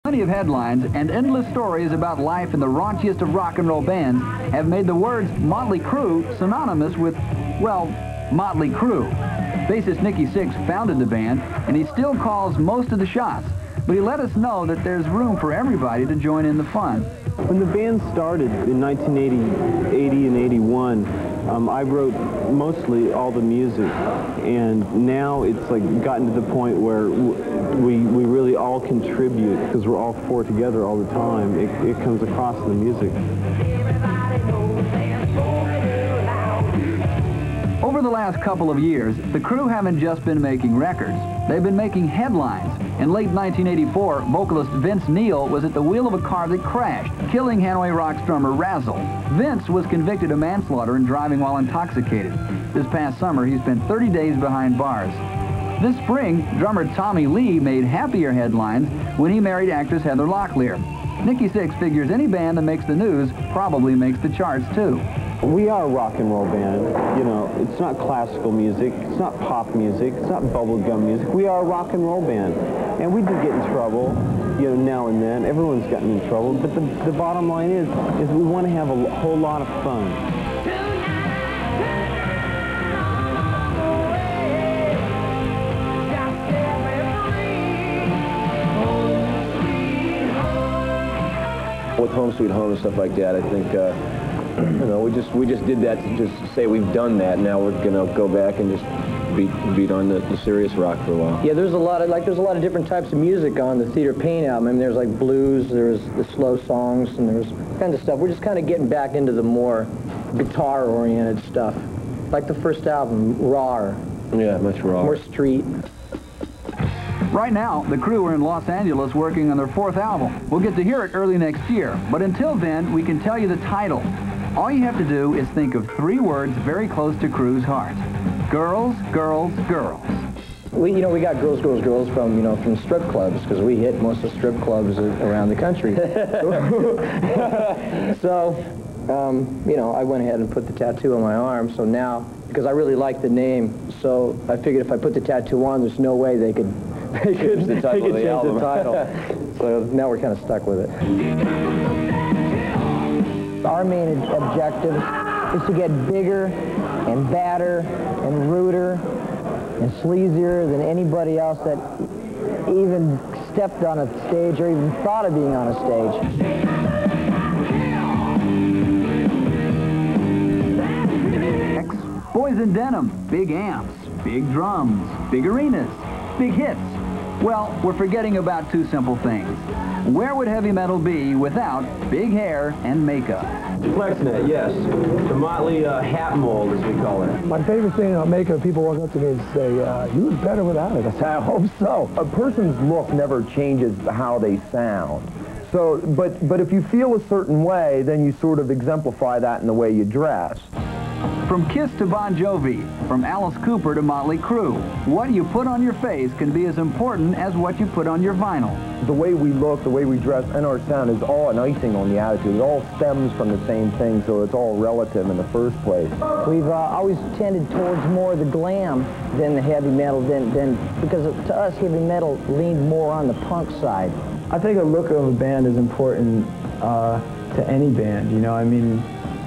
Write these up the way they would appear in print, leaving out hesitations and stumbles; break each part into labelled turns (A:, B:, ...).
A: Plenty of headlines and endless stories about life in the raunchiest of rock and roll bands have made the words Motley Crue synonymous with, well, Motley Crue. Bassist Nikki Sixx founded the band, and he still calls most of the shots, but he let us know that there's room for everybody to join in the fun.
B: When the band started in 1980 and 81, I wrote mostly all the music, and now it's like gotten to the point where we really all contribute because we're all four together all the time. It comes across in the music.
A: Over the last couple of years, the Crue haven't just been making records. They've been making headlines. In late 1984, vocalist Vince Neil was at the wheel of a car that crashed, killing Hanoi Rocks drummer Razzle. Vince was convicted of manslaughter and driving while intoxicated. This past summer, he spent 30 days behind bars. This spring, drummer Tommy Lee made happier headlines when he married actress Heather Locklear. Nikki Sixx figures any band that makes the news probably makes the charts, too.
B: We are a rock and roll band. You know, it's not classical music, it's not pop music, it's not bubblegum music. We are a rock and roll band. And we do get in trouble, you know, now and then. Everyone's gotten in trouble. But the bottom line is we want to have a whole lot of fun.
C: With Home Sweet Home and stuff like that, I think, you know, we just did that to just say we've done that. Now we're gonna go back and just beat on the serious rock for a while.
D: Yeah, there's a lot of different types of music on the Theater Pain album. I mean, there's like blues, there's the slow songs, and there's kind of stuff. We're just kind of getting back into the more guitar-oriented stuff, like the first album, raw.
C: Yeah, much raw.
D: More street.
A: Right now, the Crue are in Los Angeles working on their 4th album. We'll get to hear it early next year, but until then, we can tell you the title. All you have to do is think of 3 words very close to Crue's heart. Girls, girls, girls.
D: We got girls, girls, girls from strip clubs, because we hit most of the strip clubs around the country. So, I went ahead and put the tattoo on my arm, so now, because I really like the name, so I figured if I put the tattoo on, there's no way they could change the title. So now we're kind of stuck with it. Our main objective is to get bigger and badder and ruder and sleazier than anybody else that even stepped on a stage or even thought of being on a stage.
A: Boys in denim, big amps, big drums, big arenas, big hits. Well, we're forgetting about 2 simple things. Where would heavy metal be without big hair and makeup?
B: FlexNet, yes. The Motley hat mold, as we call it.
E: My favorite thing about makeup, people walk up to me and say, you look better without it. I say, I hope so.
F: A person's look never changes how they sound. So, but if you feel a certain way, then you sort of exemplify that in the way you dress.
A: From Kiss to Bon Jovi, from Alice Cooper to Motley Crue, what you put on your face can be as important as what you put on your vinyl.
F: The way we look, the way we dress, and our sound is all an icing on the attitude. It all stems from the same thing, so it's all relative in the first place.
D: We've always tended towards more the glam than the heavy metal, because to us, heavy metal leaned more on the punk side.
G: I think a look of a band is important to any band, you know, I mean,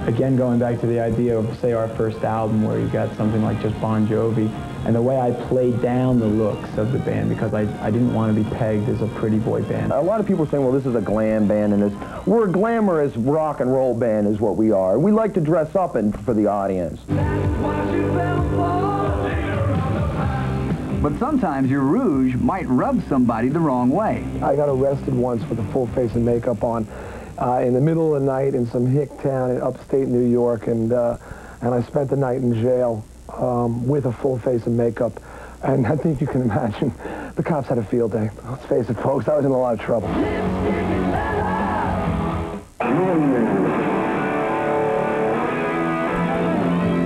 G: again, going back to the idea of, say, our first album where you got something like just Bon Jovi, and the way I played down the looks of the band because I didn't want to be pegged as a pretty boy band.
F: A lot of people are saying, well, this is a glam band, and we're a glamorous rock and roll band is what we are. We like to dress up for the audience.
A: But sometimes your rouge might rub somebody the wrong way.
E: I got arrested once with a full face of makeup on in the middle of the night in some hick town in upstate New York, and I spent the night in jail with a full face of makeup. And I think you can imagine the cops had a field day. Let's face it, folks, I was in a lot of trouble.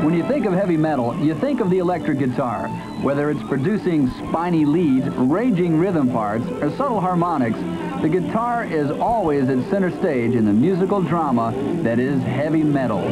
A: When you think of heavy metal, you think of the electric guitar. Whether it's producing spiny leads, raging rhythm parts, or subtle harmonics, the guitar is always at center stage in the musical drama that is heavy metal.